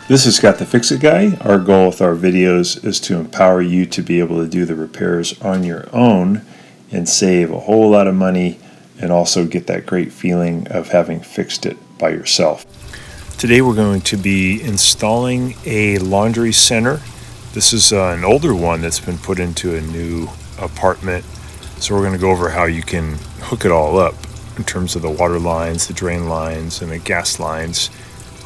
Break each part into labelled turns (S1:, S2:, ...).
S1: This is Scott the Fix-It Guy. Our goal with our videos is to empower you to be able to do the repairs on your own and save a whole lot of money and also get that great feeling of having fixed it by yourself. Today we're going to be installing a laundry center. This is an older one that's been put into a new apartment. So we're going to go over how you can hook it all up in terms of the water lines, the drain lines, and the gas lines.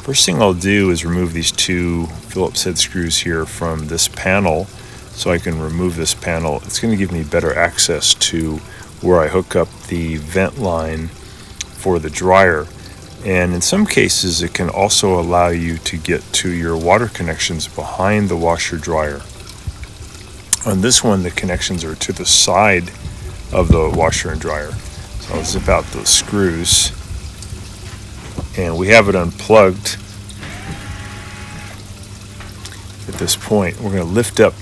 S1: First thing I'll do is remove these two Phillips head screws here from this panel so I can remove this panel. It's going to give me better access to where I hook up the vent line for the dryer. And in some cases it can also allow you to get to your water connections behind the washer dryer. On this one the connections are to the side of the washer and dryer. So I'll zip out those screws. And we have it unplugged. At this point, we're going to lift up,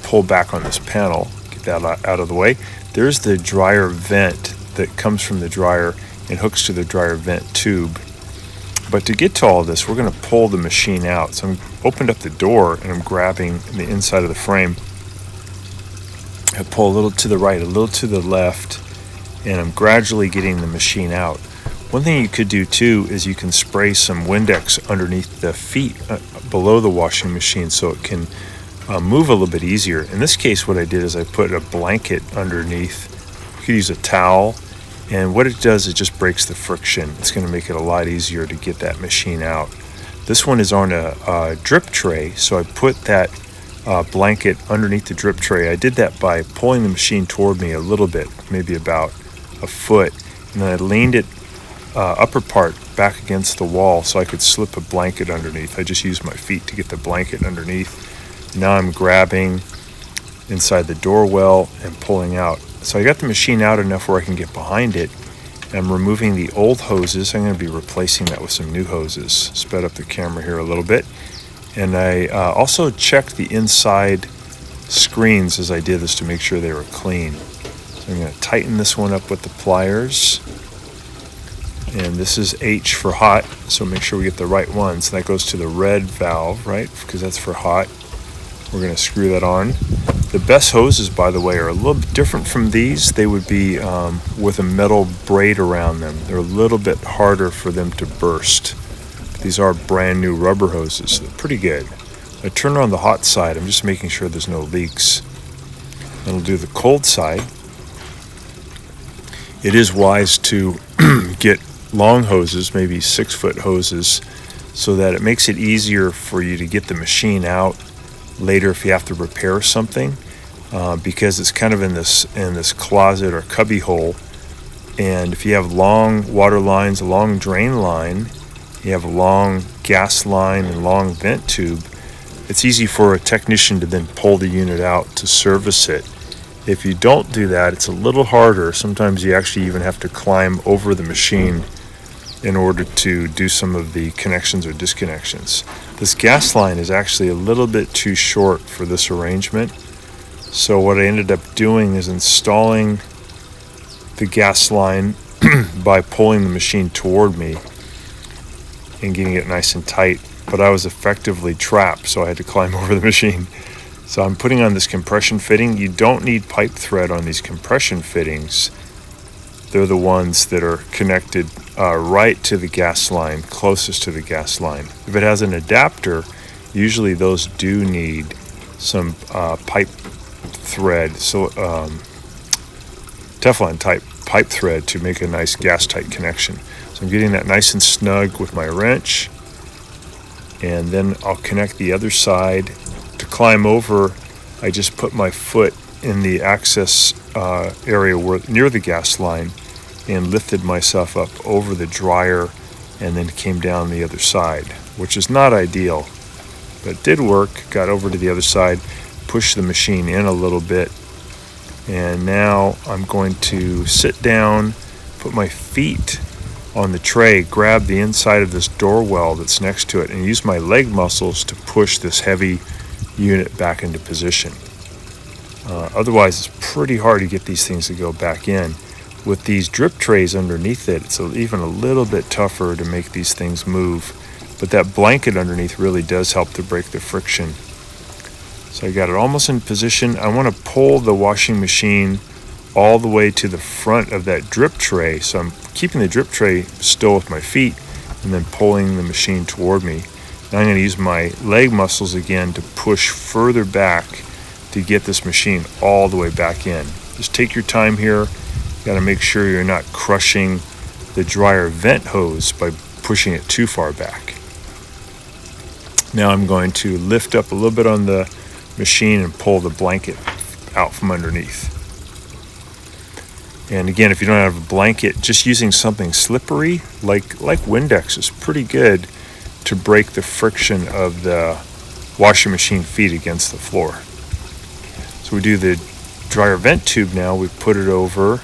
S1: pull back on this panel, get that out of the way. There's the dryer vent that comes from the dryer and hooks to the dryer vent tube. But to get to all this, we're going to pull the machine out. So I've opened up the door and I'm grabbing the inside of the frame. I pull a little to the right, a little to the left, and I'm gradually getting the machine out. One thing you could do too is you can spray some Windex underneath the feet below the washing machine so it can move a little bit easier. In this case what I did is I put a blanket underneath. You could use a towel, and what it does, it just breaks the friction. It's going to make it a lot easier to get that machine out. This one is on a drip tray, so I put that blanket underneath the drip tray. I did that by pulling the machine toward me a little bit, maybe about a foot, and then I leaned it upper part back against the wall so I could slip a blanket underneath. I just used my feet to get the blanket underneath. Now I'm grabbing inside the door well and pulling out. So I got the machine out enough where I can get behind it. I'm removing the old hoses. I'm going to be replacing that with some new hoses. Sped up the camera here a little bit. And I also checked the inside screens as I did this to make sure they were clean. So I'm going to tighten this one up with the pliers. And this is H for hot, so make sure we get the right one. So that goes to the red valve, right? Because that's for hot. We're going to screw that on. The best hoses, by the way, are a little bit different from these. They would be with a metal braid around them. They're a little bit harder for them to burst. These are brand new rubber hoses, so they're pretty good. I turn on the hot side. I'm just making sure there's no leaks. Then I'll do the cold side. It is wise to get long hoses, maybe 6-foot hoses, so that it makes it easier for you to get the machine out later if you have to repair something, because it's kind of in this closet or cubby hole. And if you have long water lines, a long drain line, you have a long gas line and long vent tube, it's easy for a technician to then pull the unit out to service it. If you don't do that, it's a little harder. Sometimes you actually even have to climb over the machine in order to do some of the connections or disconnections. This gas line is actually a little bit too short for this arrangement. So what I ended up doing is installing the gas line by pulling the machine toward me and getting it nice and tight. But I was effectively trapped, so I had to climb over the machine. So I'm putting on this compression fitting. You don't need pipe thread on these compression fittings. They're the ones that are connected right to the gas line, closest to the gas line. If it has an adapter, usually those do need some pipe thread, so Teflon type pipe thread to make a nice gas tight connection. So I'm getting that nice and snug with my wrench, and then I'll connect the other side. To climb over, I just put my foot in the access area near the gas line and lifted myself up over the dryer and then came down the other side, which is not ideal, but it did work. Got over to the other side, pushed the machine in a little bit, and now I'm going to sit down, put my feet on the tray, grab the inside of this door well that's next to it, and use my leg muscles to push this heavy unit back into position. Otherwise, it's pretty hard to get these things to go back in. With these drip trays underneath it, it's even a little bit tougher to make these things move. but that blanket underneath really does help to break the friction. So I got it almost in position. I want to pull the washing machine all the way to the front of that drip tray. So I'm keeping the drip tray still with my feet and then pulling the machine toward me. Now I'm going to use my leg muscles again to push further back to get this machine all the way back in. Just take your time here. You got to make sure you're not crushing the dryer vent hose by pushing it too far back. Now I'm going to lift up a little bit on the machine and pull the blanket out from underneath. And again, if you don't have a blanket, just using something slippery like Windex is pretty good to break the friction of the washing machine feet against the floor. So we do the dryer vent tube now. We put it over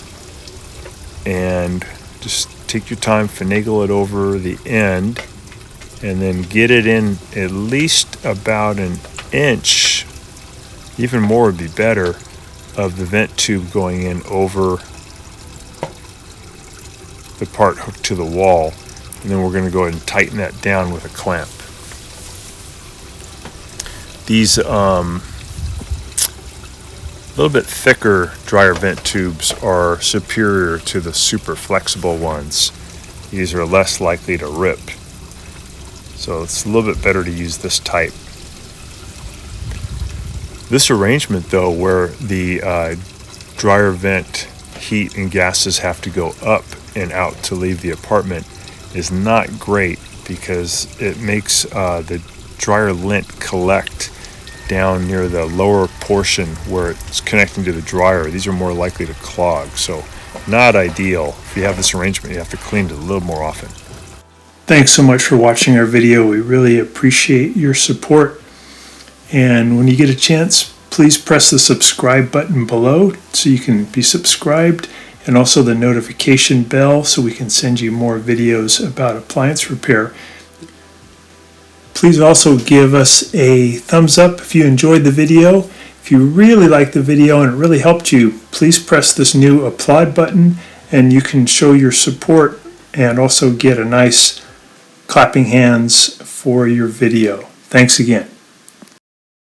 S1: and just take your time, finagle it over the end, and then get it in at least about an inch, even more would be better, of the vent tube going in over the part hooked to the wall. And then we're going to go ahead and tighten that down with a clamp. These little bit thicker dryer vent tubes are superior to the super flexible ones. These are less likely to rip. So it's a little bit better to use this type. This arrangement though, where the dryer vent heat and gases have to go up and out to leave the apartment, is not great because it makes the dryer lint collect down near the lower portion where it's connecting to the dryer. These are more likely to clog, so not ideal. If you have this arrangement, you have to clean it a little more often.
S2: Thanks so much for watching our video. We really appreciate your support. And when you get a chance, please press the subscribe button below so you can be subscribed, and also the notification bell so we can send you more videos about appliance repair. Please also give us a thumbs up if you enjoyed the video. If you really liked the video and it really helped you, please press this new applaud button and you can show your support and also get a nice clapping hands for your video. Thanks again.